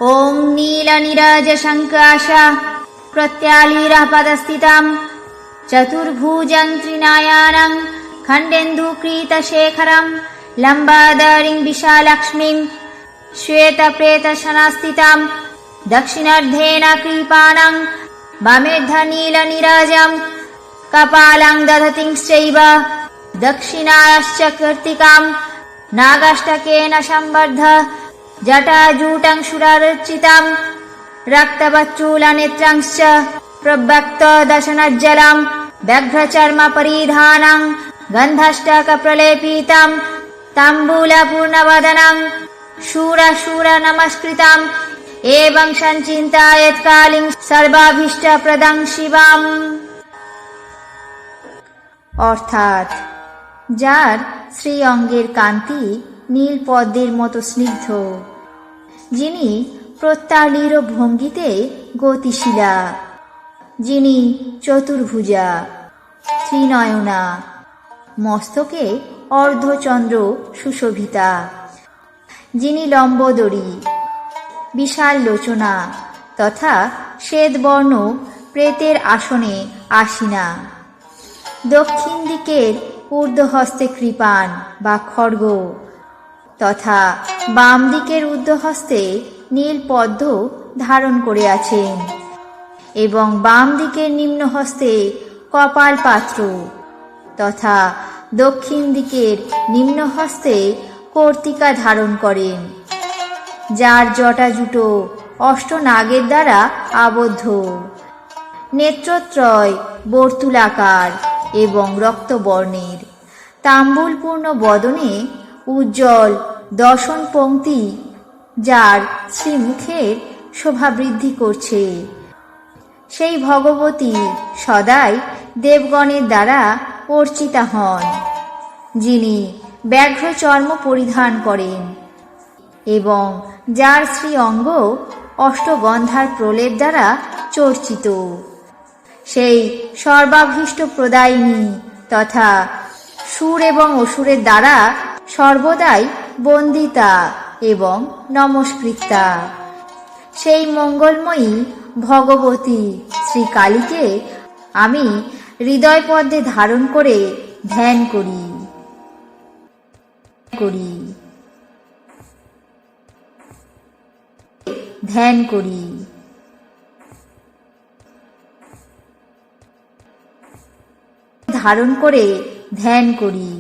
ॐ नीलनीरजशङ्काश प्रत्यालीरः पदस्थितं चतुर्भुजं त्रिनयनं खण्डेन्दुकृतशेखरं लम्बादरिं विशालक्ष्मीं श्वेतप्रेतशनास्थितं दक्षिणार्धेन कृपाणं वामेर्धनीलनीरजं कपालं दधतींश्चैव दक्षिणायश्च कीर्तिकां नागाष्टकेन संवर्ध जटाजूटं सुरार्चितं रक्तवच्चूलनेत्रंश्च प्रव्यक्तदशनज्जलं व्याघ्रचर्मपरिधानं गन्धाष्टकप्रलेपितं ताम्बूलपूर्णवदनं शूरशूरनमस्कृतम् एवं सञ्चिन्तयेत्कालीं सर्वाभीष्टप्रदं शिवम्। অর্থাৎ যার শ্রী অঙ্গের কান্তি নীল পদ্মের মতো স্নিগ্ধ, যিনি প্রত্যালীর ভঙ্গিতে গতিশীলা, যিনি চতুর্ভুজা ত্রিনয়না, মস্তকে অর্ধচন্দ্র সুশোভিতা, যিনি লম্বোদরী বিশাল লোচনা তথা শ্বেতবর্ণ প্রেতের আসনে আসীনা, দক্ষিণ দিকের ঊর্ধ্বহস্তে কৃপাণ বা খড়গ তথা বাম দিকের ঊর্ধ্বহস্তে নীল পদ্ম ধারণ করে আছেন এবং বাম দিকের নিম্নহস্তে কপাল পাত্র তথা দক্ষিণ দিকের নিম্নহস্তে কর্তিকা ধারণ করেন, যার জটাজুটো অষ্টনাগের দ্বারা আবদ্ধ, নেত্রত্রয় বর্তুলাকার এবং রক্তবর্ণের, তাম্বুলপূর্ণ বদনে উজ্জ্বল দশন পংক্তি যার শ্রীমুখের শোভা বৃদ্ধি করছে, সেই ভগবতী সদাই দেবগণের দ্বারা অর্চিতা হন, যিনি ব্যাঘ্র চর্ম পরিধান করেন এবং যার শ্রী অঙ্গ অষ্টগন্ধার প্রলেপ দ্বারা চর্চিত, সেই সর্বাভীষ্ট প্রদায়িনী তথা সুর এবং অসুরের দ্বারা সর্বদাই বন্দিতা এবং নমস্কৃতা, সেই মঙ্গলময়ী ভগবতী শ্রী কালীকে আমি হৃদয় পদ্মে ধারণ করে ধ্যান করি। ধারণ করে ধ্যান করি।